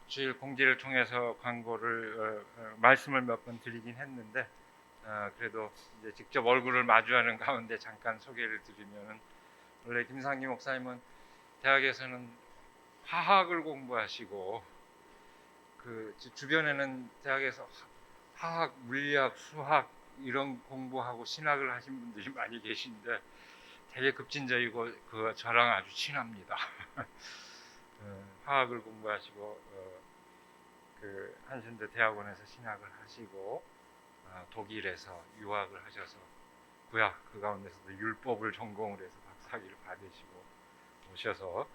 주일 공지를 통해서 광고를 말씀을 몇 번 드리긴 했는데 그래도 이제 직접 얼굴을 마주하는 가운데 잠깐 소개를 드리면은, 원래 김상기 목사님은 대학에서는 화학을 공부하시고 그 주변에는 대학에서 화학, 물리학, 수학 이런 공부하고 신학을 하신 분들이 많이 계신데 되게 급진적이고 그 저랑 아주 친합니다. 화학을 공부하시고 그 한신대 대학원에서 신학을 하시고 독일에서 유학을 하셔서 구약 그 가운데서도 율법을 전공을 해서 박사학위를 받으시고 오셔서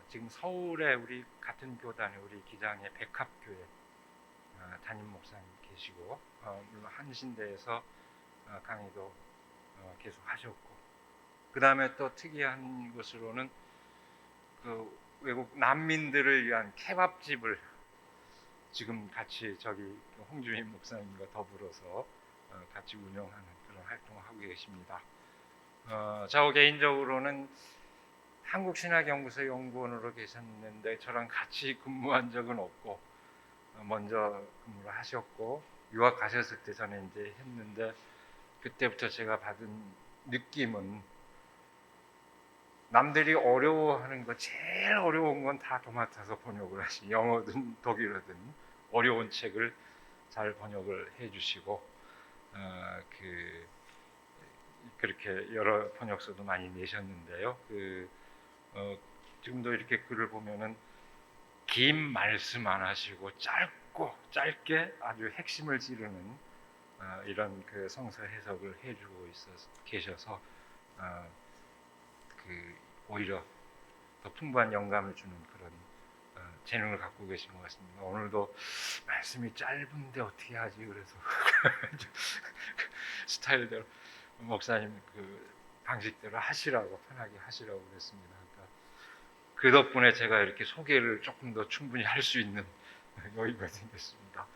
지금 서울에 우리 같은 교단에 우리 기장의 백합교회 담임 목사님 계시고 물론 한신대에서 강의도 계속 하셨고, 그 다음에 또 특이한 것으로는 그 외국 난민들을 위한 케밥집을 지금 같이 저기 홍주민 목사님과 더불어서 같이 운영하는 그런 활동을 하고 계십니다. 저 개인적으로는 한국신학연구소 연구원으로 계셨는데 저랑 같이 근무한 적은 없고 먼저 근무를 하셨고 유학 가셨을 때 저는 이제 했는데, 그때부터 제가 받은 느낌은 남들이 어려워하는 거 제일 어려운 건 다 도맡아서 번역을 하시, 영어든 독일어든 어려운 책을 잘 번역을 해주시고 그렇게 여러 번역서도 많이 내셨는데요. 지금도 이렇게 글을 보면은 긴 말씀 안 하시고 짧게 아주 핵심을 찌르는 이런 그 성서 해석을 해주고 계셔서 오히려 더 풍부한 영감을 주는 그런 재능을 갖고 계신 것 같습니다. 오늘도 말씀이 짧은데 어떻게 하지 그래서 스타일대로 목사님 그 방식대로 하시라고, 편하게 하시라고 그랬습니다. 그러니까 그 덕분에 제가 이렇게 소개를 조금 더 충분히 할 수 있는 여유가 생겼습니다.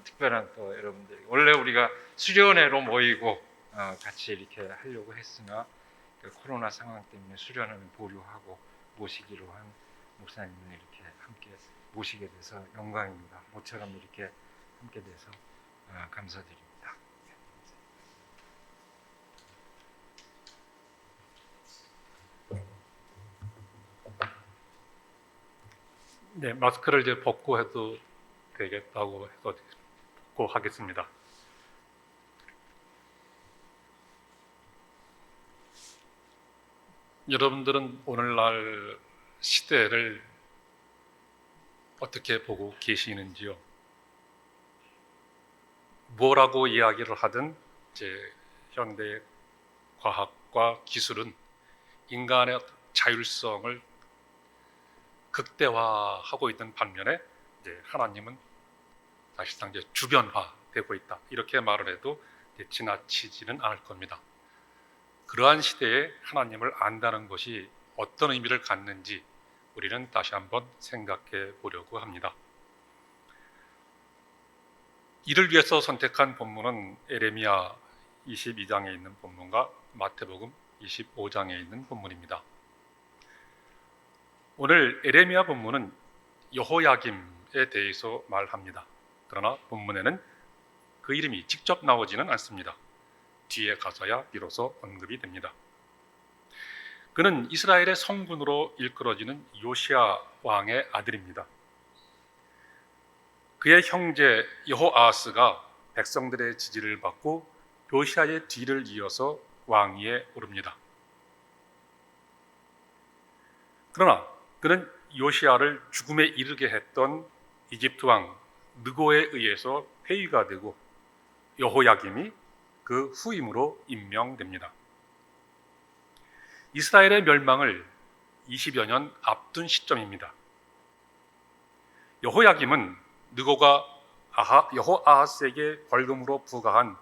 특별한 또 여러분들이, 원래 우리가 수련회로 모이고 같이 이렇게 하려고 했으나 그 코로나 상황 때문에 수련회는 보류하고 모시기로 한 목사님을 이렇게 함께 모시게 돼서 영광입니다. 모처럼 이렇게 함께 돼서 감사드립니다. 네, 마스크를 이제 벗고 해도 되겠다고 해서 벗고 하겠습니다. 여러분들은 오늘날 시대를 어떻게 보고 계시는지요? 뭐라고 이야기를 하든 이제 현대 과학과 기술은 인간의 자율성을 극대화하고 있는 반면에 이제 하나님은 사실상 이제 주변화되고 있다, 이렇게 말을 해도 지나치지는 않을 겁니다. 그러한 시대에 하나님을 안다는 것이 어떤 의미를 갖는지 우리는 다시 한번 생각해 보려고 합니다. 이를 위해서 선택한 본문은 에레미야 22장에 있는 본문과 마태복음 25장에 있는 본문입니다. 오늘 에레미야 본문은 여호야김에 대해서 말합니다. 그러나 본문에는 그 이름이 직접 나오지는 않습니다. 뒤에 가서야 비로소 언급이 됩니다. 그는 이스라엘의 성군으로 일컬어지는 요시야 왕의 아들입니다. 그의 형제 여호아하스가 백성들의 지지를 받고 요시야의 뒤를 이어서 왕위에 오릅니다. 그러나 그는 요시야를 죽음에 이르게 했던 이집트 왕 느고에 의해서 폐위가 되고 여호야김이 그 후임으로 임명됩니다. 이스라엘의 멸망을 20여 년 앞둔 시점입니다. 여호야김은 느고가 여호아하스에게 벌금으로 부과한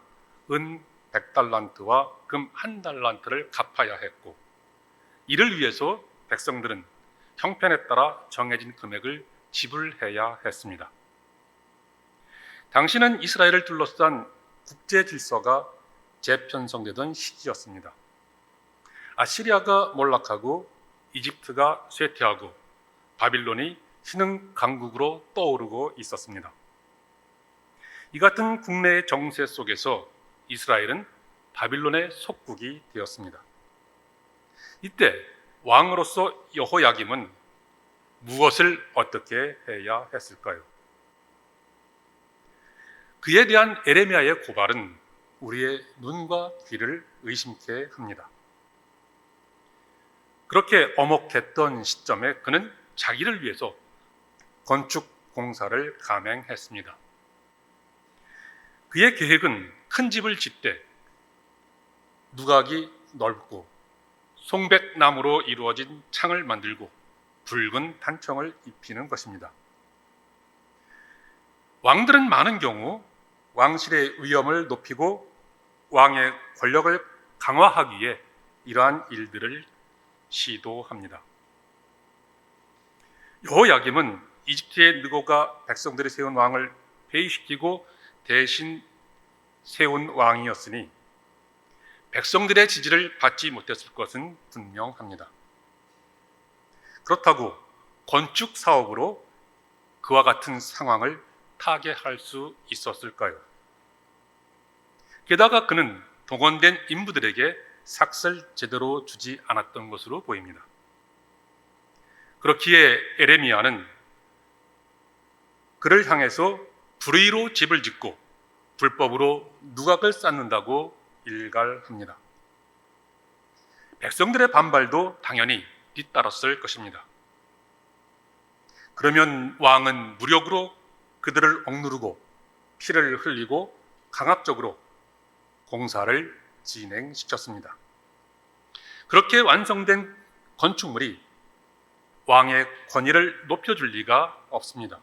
은 100달란트와 금 1달란트를 갚아야 했고, 이를 위해서 백성들은 형편에 따라 정해진 금액을 지불해야 했습니다. 당시는 이스라엘을 둘러싼 국제 질서가 재편성되던 시기였습니다. 아시리아가 몰락하고 이집트가 쇠퇴하고 바빌론이 신흥 강국으로 떠오르고 있었습니다. 이 같은 국내의 정세 속에서 이스라엘은 바빌론의 속국이 되었습니다. 이때 왕으로서 여호야김은 무엇을 어떻게 해야 했을까요? 그에 대한 에레미야의 고발은 우리의 눈과 귀를 의심케 합니다. 그렇게 엄혹했던 시점에 그는 자기를 위해서 건축 공사를 감행했습니다. 그의 계획은 큰 집을 짓되 누각이 넓고 송백나무로 이루어진 창을 만들고 붉은 단청을 입히는 것입니다. 왕들은 많은 경우 왕실의 위엄을 높이고 왕의 권력을 강화하기 위해 이러한 일들을 시도합니다. 여호야김은 이집트의 느고가 백성들이 세운 왕을 폐위시키고 대신 세운 왕이었으니 백성들의 지지를 받지 못했을 것은 분명합니다. 그렇다고 건축 사업으로 그와 같은 상황을 타개할 수 있었을까요? 게다가 그는 동원된 인부들에게 삭을 제대로 주지 않았던 것으로 보입니다. 그렇기에 에레미야는 그를 향해서 불의로 집을 짓고 불법으로 누각을 쌓는다고 일갈합니다. 백성들의 반발도 당연히 뒤따랐을 것입니다. 그러면 왕은 무력으로 그들을 억누르고 피를 흘리고 강압적으로 공사를 진행시켰습니다. 그렇게 완성된 건축물이 왕의 권위를 높여줄 리가 없습니다.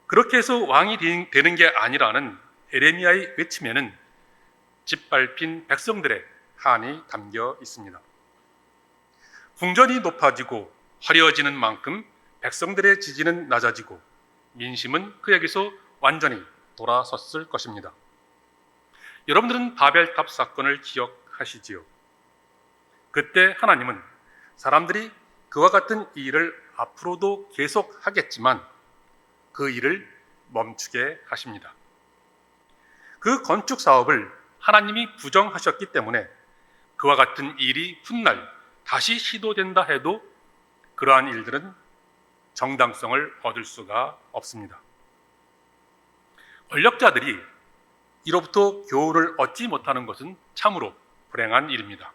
그렇게 해서 왕이 되는 게 아니라는 에레미야의 외침에는 짓밟힌 백성들의 한이 담겨 있습니다. 궁전이 높아지고 화려해지는 만큼 백성들의 지지는 낮아지고 민심은 그에게서 완전히 돌아섰을 것입니다. 여러분들은 바벨탑 사건을 기억하시지요? 그때 하나님은 사람들이 그와 같은 일을 앞으로도 계속하겠지만 그 일을 멈추게 하십니다. 그 건축 사업을 하나님이 부정하셨기 때문에 그와 같은 일이 훗날 다시 시도된다 해도 그러한 일들은 정당성을 얻을 수가 없습니다. 권력자들이 이로부터 교훈을 얻지 못하는 것은 참으로 불행한 일입니다.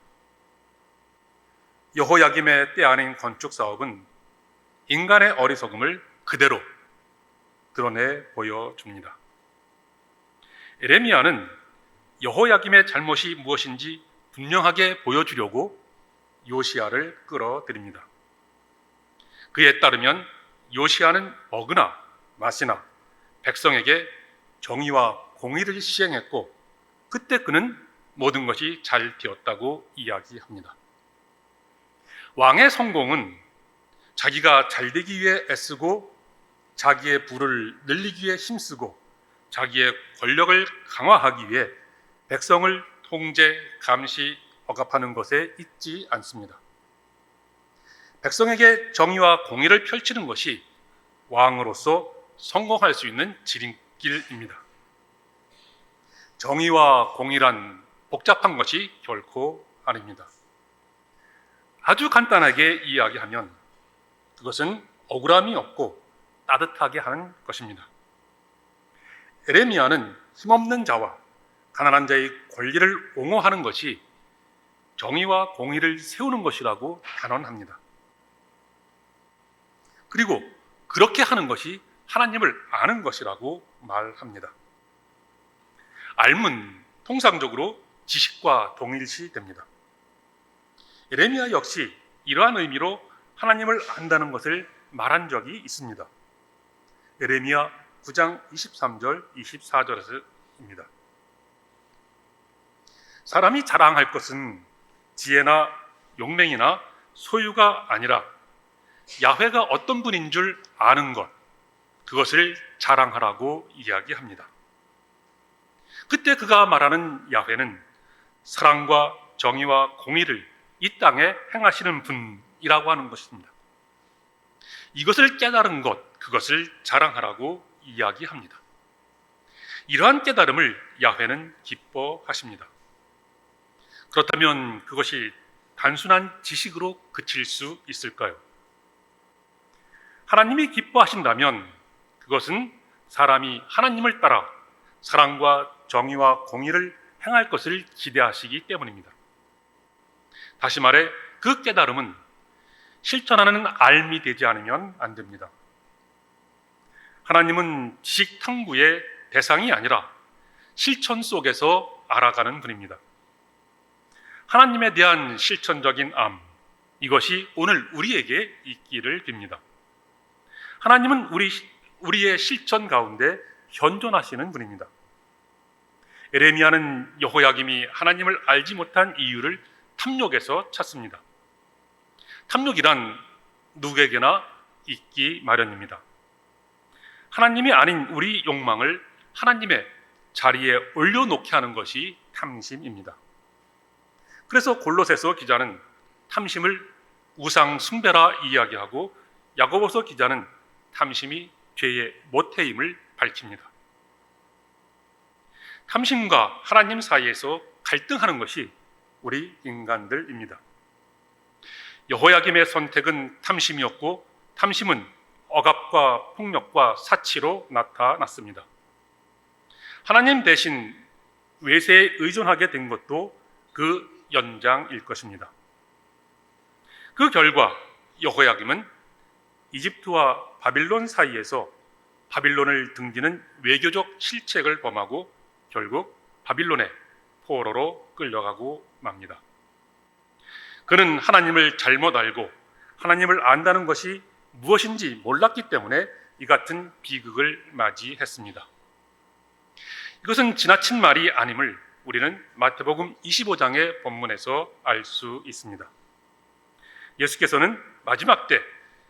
여호야김의 때 아닌 건축 사업은 인간의 어리석음을 그대로 드러내 보여줍니다. 에레미야는 여호야김의 잘못이 무엇인지 분명하게 보여주려고 요시야를 끌어들입니다. 그에 따르면 요시야는 먹으나 마시나 백성에게 정의와 공의를 시행했고 그때 그는 모든 것이 잘 되었다고 이야기합니다. 왕의 성공은 자기가 잘 되기 위해 애쓰고 자기의 부를 늘리기 위해 힘쓰고 자기의 권력을 강화하기 위해 백성을 통제, 감시, 억압하는 것에 있지 않습니다. 백성에게 정의와 공의를 펼치는 것이 왕으로서 성공할 수 있는 지름길입니다. 정의와 공의란 복잡한 것이 결코 아닙니다. 아주 간단하게 이야기하면 그것은 억울함이 없고 따뜻하게 하는 것입니다. 에레미야는 힘없는 자와 가난한 자의 권리를 옹호하는 것이 정의와 공의를 세우는 것이라고 단언합니다. 그리고 그렇게 하는 것이 하나님을 아는 것이라고 말합니다. 알문 통상적으로 지식과 동일시됩니다. 에레미야 역시 이러한 의미로 하나님을 안다는 것을 말한 적이 있습니다. 에레미야 9장 23절 24절에서입니다. 사람이 자랑할 것은 지혜나 용맹이나 소유가 아니라 야훼가 어떤 분인 줄 아는 것, 그것을 자랑하라고 이야기합니다. 그때 그가 말하는 야훼는 사랑과 정의와 공의를 이 땅에 행하시는 분이라고 하는 것입니다. 이것을 깨달은 것, 그것을 자랑하라고 이야기합니다. 이러한 깨달음을 야훼는 기뻐하십니다. 그렇다면 그것이 단순한 지식으로 그칠 수 있을까요? 하나님이 기뻐하신다면 그것은 사람이 하나님을 따라 사랑과 정의와 공의를 행할 것을 기대하시기 때문입니다. 다시 말해 그 깨달음은 실천하는 알미 되지 않으면 안 됩니다. 하나님은 지식 탐구의 대상이 아니라 실천 속에서 알아가는 분입니다. 하나님에 대한 실천적인 암, 이것이 오늘 우리에게 있기를 빕니다. 하나님은 우리의 실천 가운데 현존하시는 분입니다. 에레미야는 여호야김이 하나님을 알지 못한 이유를 탐욕에서 찾습니다. 탐욕이란 누구에게나 있기 마련입니다. 하나님이 아닌 우리 욕망을 하나님의 자리에 올려놓게 하는 것이 탐심입니다. 그래서 골로새서 기자는 탐심을 우상 숭배라 이야기하고 야고보서 기자는 탐심이 죄의 모태임을 밝힙니다. 탐심과 하나님 사이에서 갈등하는 것이 우리 인간들입니다. 여호야김의 선택은 탐심이었고 탐심은 억압과 폭력과 사치로 나타났습니다. 하나님 대신 외세에 의존하게 된 것도 그 연장일 것입니다. 그 결과 여호야김은 이집트와 바빌론 사이에서 바빌론을 등지는 외교적 실책을 범하고 결국 바빌론의 포로로 끌려가고 맙니다. 그는 하나님을 잘못 알고 하나님을 안다는 것이 무엇인지 몰랐기 때문에 이 같은 비극을 맞이했습니다. 이것은 지나친 말이 아님을 우리는 마태복음 25장의 본문에서 알 수 있습니다. 예수께서는 마지막 때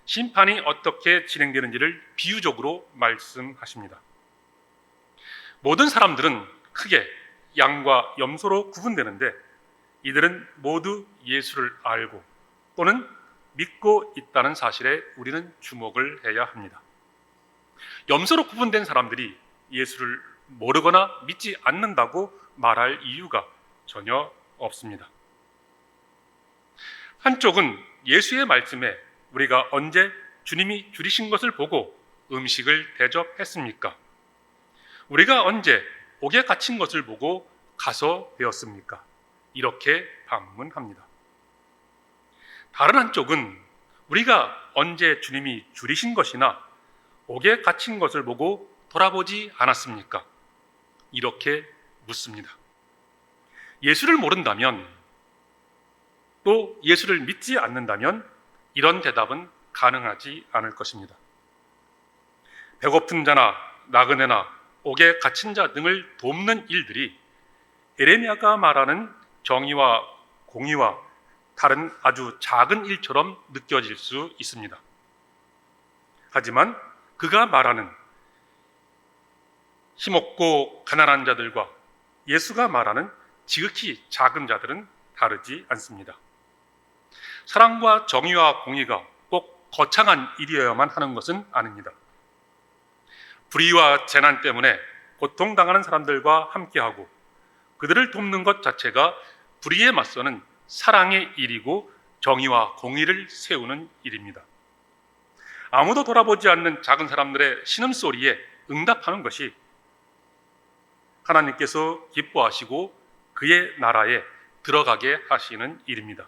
심판이 어떻게 진행되는지를 비유적으로 말씀하십니다. 모든 사람들은 크게 양과 염소로 구분되는데 이들은 모두 예수를 알고 또는 믿고 있다는 사실에 우리는 주목을 해야 합니다. 염소로 구분된 사람들이 예수를 모르거나 믿지 않는다고 말할 이유가 전혀 없습니다. 한쪽은 예수의 말씀에 우리가 언제 주님이 줄이신 것을 보고 음식을 대접했습니까? 우리가 언제 옥에 갇힌 것을 보고 가서 배웠습니까? 이렇게 반문합니다. 다른 한쪽은 우리가 언제 주님이 줄이신 것이나 옥에 갇힌 것을 보고 돌아보지 않았습니까? 이렇게 묻습니다. 예수를 모른다면 또 예수를 믿지 않는다면 이런 대답은 가능하지 않을 것입니다. 배고픈 자나 나그네나 옥에 갇힌 자 등을 돕는 일들이 에레미야가 말하는 정의와 공의와 다른 아주 작은 일처럼 느껴질 수 있습니다. 하지만 그가 말하는 힘없고 가난한 자들과 예수가 말하는 지극히 작은 자들은 다르지 않습니다. 사랑과 정의와 공의가 꼭 거창한 일이어야만 하는 것은 아닙니다. 불의와 재난 때문에 고통당하는 사람들과 함께하고 그들을 돕는 것 자체가 불의에 맞서는 사랑의 일이고 정의와 공의를 세우는 일입니다. 아무도 돌아보지 않는 작은 사람들의 신음소리에 응답하는 것이 하나님께서 기뻐하시고 그의 나라에 들어가게 하시는 일입니다.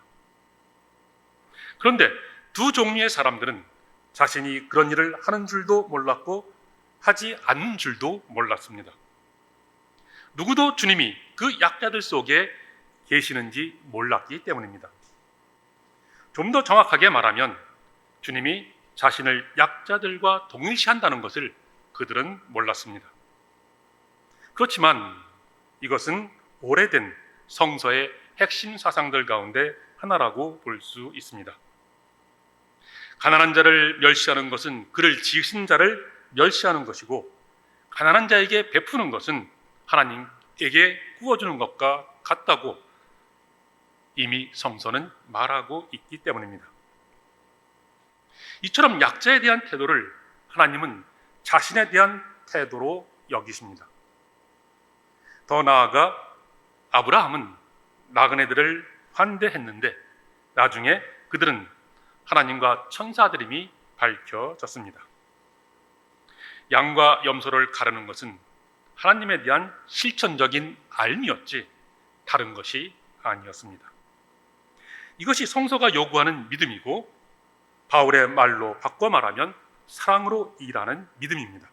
그런데 두 종류의 사람들은 자신이 그런 일을 하는 줄도 몰랐고 하지 않는 줄도 몰랐습니다. 누구도 주님이 그 약자들 속에 계시는지 몰랐기 때문입니다. 좀 더 정확하게 말하면 주님이 자신을 약자들과 동일시한다는 것을 그들은 몰랐습니다. 그렇지만 이것은 오래된 성서의 핵심 사상들 가운데 하나라고 볼 수 있습니다. 가난한 자를 멸시하는 것은 그를 지으신 자를 멸시하는 것이고 가난한 자에게 베푸는 것은 하나님에게 구워주는 것과 같다고 이미 성서는 말하고 있기 때문입니다. 이처럼 약자에 대한 태도를 하나님은 자신에 대한 태도로 여기십니다. 더 나아가 아브라함은 나그네들을 환대했는데 나중에 그들은 하나님과 천사들임이 밝혀졌습니다. 양과 염소를 가르는 것은 하나님에 대한 실천적인 알미였지 다른 것이 아니었습니다. 이것이 성서가 요구하는 믿음이고 바울의 말로 바꿔 말하면 사랑으로 일하는 믿음입니다.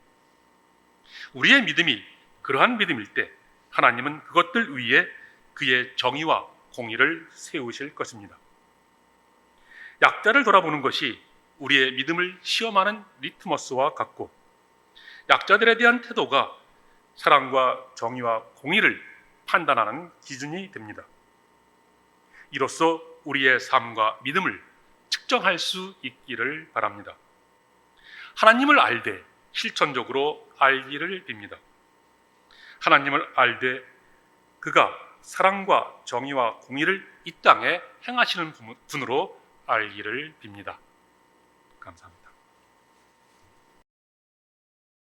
우리의 믿음이 그러한 믿음일 때 하나님은 그것들 위에 그의 정의와 공의를 세우실 것입니다. 약자를 돌아보는 것이 우리의 믿음을 시험하는 리트머스와 같고 약자들에 대한 태도가 사랑과 정의와 공의를 판단하는 기준이 됩니다. 이로써 우리의 삶과 믿음을 측정할 수 있기를 바랍니다. 하나님을 알되 실천적으로 알기를 빕니다. 하나님을 알되 그가 사랑과 정의와 공의를 이 땅에 행하시는 분으로 알기를 빕니다. 감사합니다.